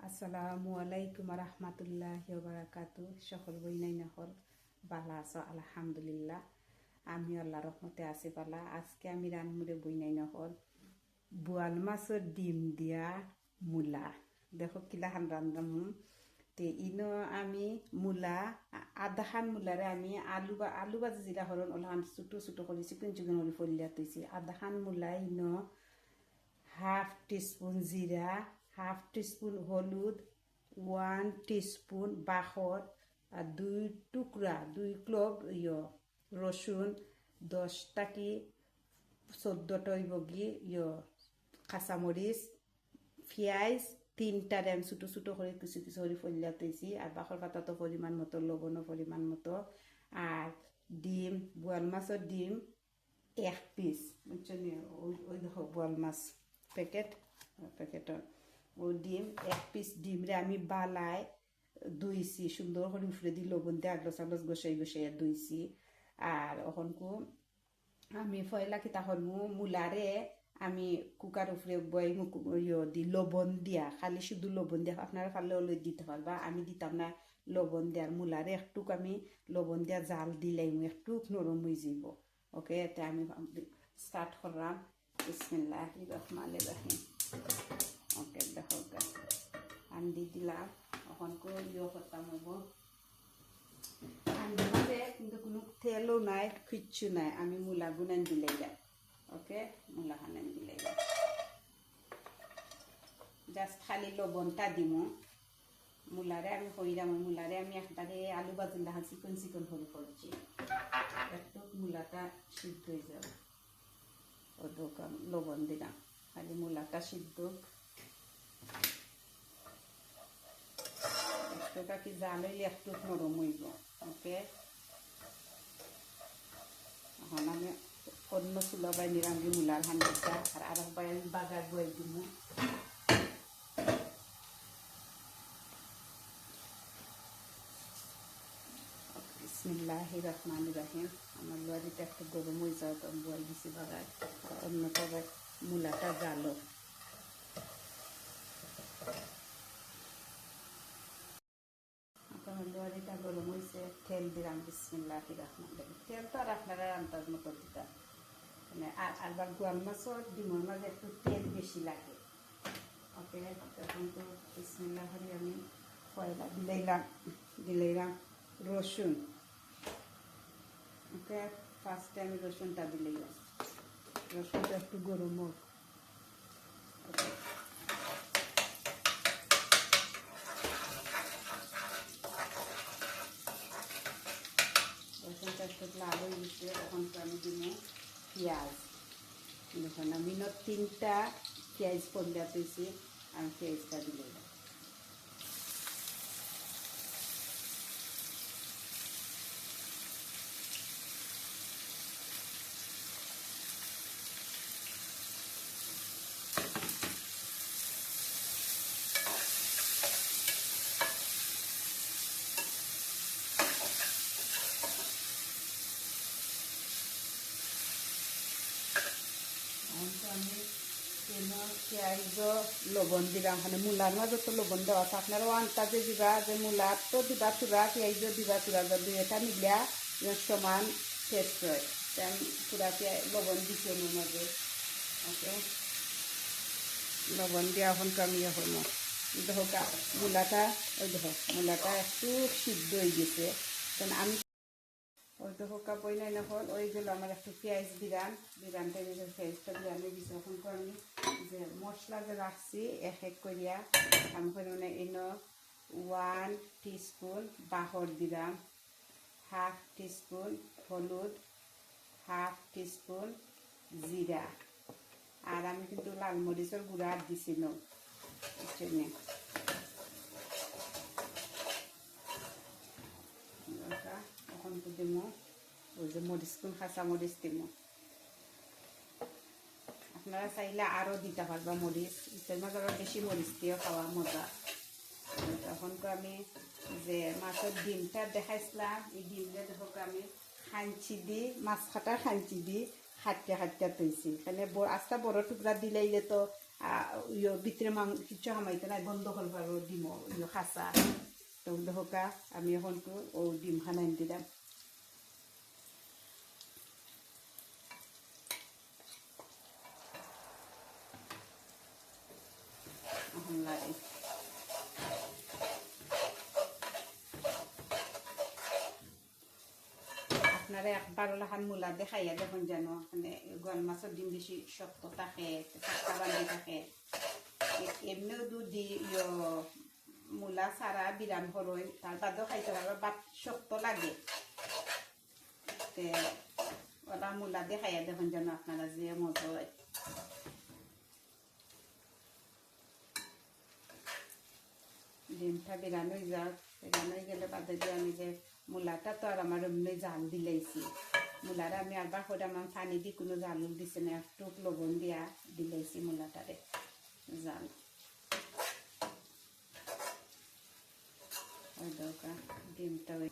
আসসালামু আলাইকুম রহমতুল্লাহি ওয়া বারাকাতুহু। সকল বইনাই নকল বালা আছো? আলহামদুলিল্লাহ, আমি আল্লাহর রহমতে আছি বালা। আজকে আমি রান্নুরে বইনাই নকল বোয়াল মাছের ডিম দিয়া মূলা। দেখো কিলাহান রান্ধাম। তে ইনো আমি মূলা আধা খান মূলারে আমি আলু বাজি জিরা হরণ ওলাহান ছোটো ছোটো করে চিকন চিকন করে ফলিয়া তৈছি। আধা খান মূলা ইনো হাফ টিস্পুন জিরা, হাফ টিস্পুন হলুদ, 1 টিস্পুন বাখর, আর দুই ক্লব রসুন, 10টা কি 14টা বগি কাঁচামরিচ, পেঁয়াজ 3টারে আমি ছোটো ছোটো করে কিছু কিছু করে ফলিয়া তৈছি। আর বাখর পাতা তো পরিমাণ মতো, লবণও পরিমাণ মতো। আর ডিম, বোয়াল মাছের ডিম 1 পিস, বুঝছো নি? ওই দেখো বোয়াল মাছ প্যাকেটর ও ডিম 1 পিস। ডিমরে আমি বালাই ধুইছি সুন্দর করে, উফরে দিয়ে লবণ দিয়ে আগলস আগলস গোসাই গোসাইয়া ধুইছি। আর ওখনকু আমি ফয়লা কিতা করমু, মূলারে আমি কুকার উপরে দি লবণ দিয়া, খালি শুধু লবণ দিয়া, আপনারা পারলে ওই দিতে পারবা, আমি দিতাম না লবণ দেওয়ার। মূলারে একটুক আমি লবণ দিয়া জাল দিলাইমু, একটুক নরম হয়ে যাব। ওকে, এটা আমি স্টার্ট করলাম। বিসমিল্লাহির রহমানির রহিম। ওকে, দেখো আন্দি দিলাম। এখন করতাম হবো আন্দি মাঝে কিন্তু কোনো তেলও নাই, কিচ্ছু নাই। আমি মূলা গুনান দিলাই যাই। ওকে, মূলা খানান দিলাই যাই, জাস্ট খালি লবণটা দিমু। মূলারে আমি কইরাম, মূলারে আমি একবারে আলু বাজুন দেখা চিকন চিকন করে করছি। একটু মূলাটা সিদ্ধ হয়ে যাবে, ও দোকান লবণ দিলাম, খালি মূলাটা সিদ্ধ। একটুটা কি জাল হইলে একটু নরম হইব। ওকে, এখন আমি অন্য চুলা বাই নিলাম মূলার হান্ডিটা, আর একবার আমি বাগার বয়ে দিব। বিসমিল্লাহির রহমানির রহিম। আমার লোয়ারিটা একটু গরম হয়ে যাও, তো বয়ে দিছি বাগার। অন্য তবে মূলাটা জালো। লোয়ারিটা গরম হয়েছে, তেল দিলাম। বিসমিল্লাহির রহমানির রহিম। তেল তো আর আপনারা আন্দাজ মতো দিতাম, মানে আর গোয়াল মাছর ডিমের মাঝে একটু তেল বেশি লাগে। ওকে, তখন তো বিসমিল্লাহ করে আমি কয়লা দিলাইলাম রসুন। ওকে, ফার্স্টে আমি রসুনটা দিলাইলাম। রসুনটা একটু গরম হোক। রসুনটা একটু লাল হয়ে গেছে, তখন তো আমি দিব পেঁয়াজ। দেখুন আমি 3টা পেঁয়াজ পরিয়া পেয়েছি, আমি পেঁয়াজটা দিলাইলাম। আমি পেঁয়াজ লবণ দিলাম, মানে মূলার মাঝে তো লবণ দেওয়া আছে। আপনারা আন্তাজে দিবা, যে মূলার তো দিবা চূড়া, পেঁয়াজও দিবা চূড়া, যদি এটা মিলিয়া সমান টেস্ট হয়। আমি পুরা লবণ দিচ্ছি ওর মাঝে। ওকে, লবণ দিয়া এখন আমি হলো দেখো মূলাটা, ওই দেখো মূলাটা একটু সিদ্ধ হয়ে গেছে। কারণ আমি ওই তো হোকা বই নাই এখন ওইগুলো আমার একটু পেঁয়াজ দিলাম টাইমে পেঁয়াজটা দিয়ে আমি দিচ্ছি। এখন তো আমি যে মশলা যে রাখছি এক এক করিয়া আমি মানে এনো 1 টিস্পুন বাহর দিলাম, হাফ টিস্পুন হলুদ, হাফ টিস্পুন জিরা। আর আমি কিন্তু লাল মরিচের গুঁড়া দিছি না। এখন তো দিব ওই যে মরিচকুন, কাঁচা মরিচ দিব। আপনারা চাইলে আরও দিতে পারবা মরিচ, ইটের মাঝে আরও বেশি মরিচ দিয়েও খাওয়া মজা। তখন তো আমি যে মাছের ডিমটা দেখাইছিলাম, এই ডিমটা দেখো আমি খাঞ্চি দি, মাছ কাটার খাঞ্চি দি হাঁটিয়া তৈছি। এখানে আস্তা বড় টুকরা দিলাইলে তো ভিতরে কিছু হামাইতে নাই বন্ধ করবার ডিম খাসা তো হোকা আমি এখন ও ডিম খানাই দিলাম লাগে আপনারা একবার লাহান মূলা দেখাইয়া দেখুন যেন মানে গোয়াল মাছের ডিম বেশি শক্ত থাকে চাক্কা বান্ধি থাকে এমনিও দুধ মূলা সারা বিরান হরই তার বাদেও খাইতে পারবে বাট শক্ত লাগে ওলা মূলা দেখাইয়া দেখুন যেন আপনারা যে মজা হয় ডিমটা বিরান হয়ে যাক বিরান হয়ে গেলে বাদে দিয়ে আমি যে মূলাটা তো আর আমার এমনি জাল দিলেইছি মূলার আমি আবার করে আমার পানি দিয়ে কোনো জাল দিছে না একটু লবণ দিয়া দিলেইছি মূলাটারে জাল ওই দরকার ডিমটা ওই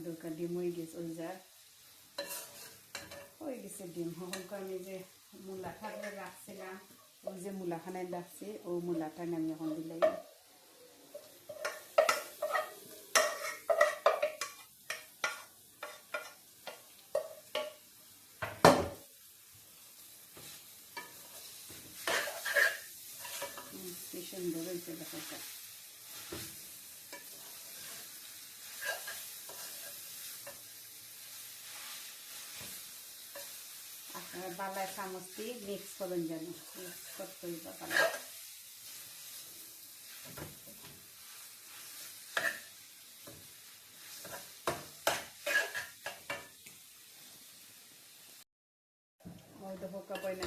দরকার ডিম হয়ে গেছে হয়ে গেছে ডিম হলকে আমি যে মূলাটা রাখছিলাম ওই যে মূলাখানায় রাখছি ও মূলাটা আমি এখন দিলাই কি সুন্দর হয়েছে ব্যাপারটা আপনারা বালায় চামচ দিয়ে মিক্স করুন যেন মিক্স করতে হইবা বালায় ওই তো হোকা বইনা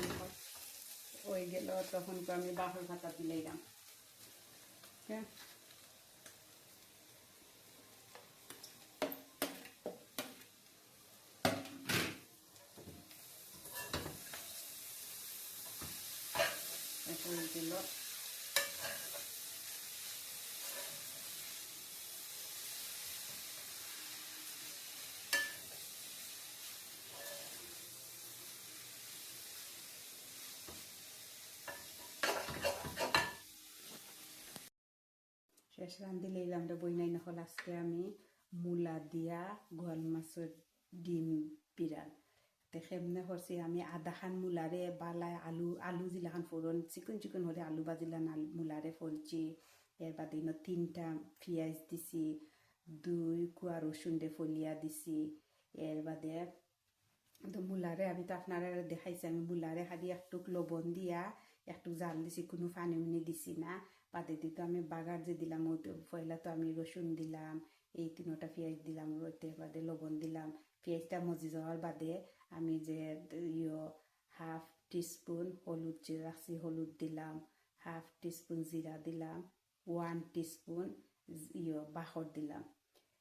ওই গেল তখন তো আমি বাহর ভাতা দিলাম হ্যাঁ হয়ে গেল শেষ রান্ধি লইলাম রে বইনাই নকল আজকে আমি মূলা দিয়া গোয়াল মাছের ডিম বিরান কেমনে করছি আমি আধা খান মূলারে বালায় আলু জিলাখান ফোরন চিকন চিকন হলে আলু বাজিলান মূলারে ফলছি এর বাদে 3টা পেঁয়াজ দিছি 2 কুয়া রসুন দে ফলিয়া দিছি এর বাদে তো মূলারে আমি তো আপনারা দেখাইছি আমি মূলারে খালি একটু লবণ দিয়া একটু জাল দিছি কোনো পানি উনি দিছি না বাদে দিতে আমি বাগার যে দিলাম পয়লা তো আমি রসুন দিলাম এই 3টা পেঁয়াজ দিলাম ওইতে বাদে লবণ দিলাম পেঁয়াজটা মজি যাওয়ার বাদে আমি যে হাফ টিস্পুন হলুদ যে রাখছি হলুদ দিলাম হাফ টিস্পুন জিরা দিলাম 1 টিস্পুন বাখর দিলাম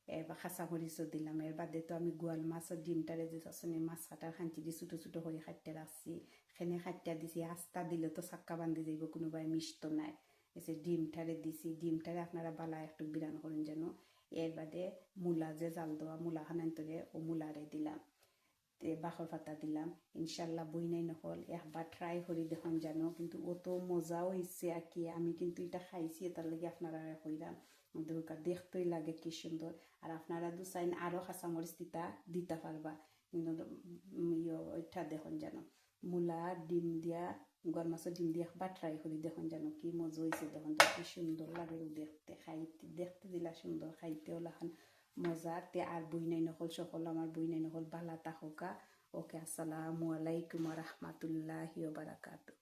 এবার কাঁচামরিচও দিলাম এর বাদে তো আমি গোয়াল মাছের ডিমটারে যে সসনে মাছ কাটার খাঞ্চি দিয়ে ছোটো ছোটো করে খাটতে রাখছি সেখানে খাটটা দিছি আস্তা দিলে তো চাক্কা বান্ধি যাইব কোনোবাই মিষ্ট নাই এসে ডিমটারে দিছি ডিমটারে আপনারা বালা একটু বিরান করেন যেন এর বাদে মূলা যে জাল দেওয়া মূলা খানান্তরে ও মূলারে দিলাম বাখর পাতা দিলাম ইনশাল্লাহ বই নাই নকল একবার ট্রাই করি দেখুন জানো কিন্তু অত মজাও হয়েছে আর কি আমি কিন্তু এটা খাইছি তার লাগে আপনারা কইরাম দরকার দেখতেই লাগে কি সুন্দর আর আপনারা দু চাইন আরও কাঁচামরিচ দিতে পারবা কিন্তু ওইটা দেখুন জানো মূলা ডিম দিয়া গোয়াল মাছের ডিম দিয়ে একবার ট্রাই করি দেখুন জানো কি মজা হয়েছে দেখুন তো কি সুন্দর লাগে দেখতে দেখতে দিলা সুন্দর খাইতেও লাখান মজার তে আর বই নাই নকল সকল আমার বই নাই নকল বালা তাহকা ওকে আসসালামু আলাইকুম ওয়া রাহমাতুল্লাহি ওয়া বারাকাতুহু।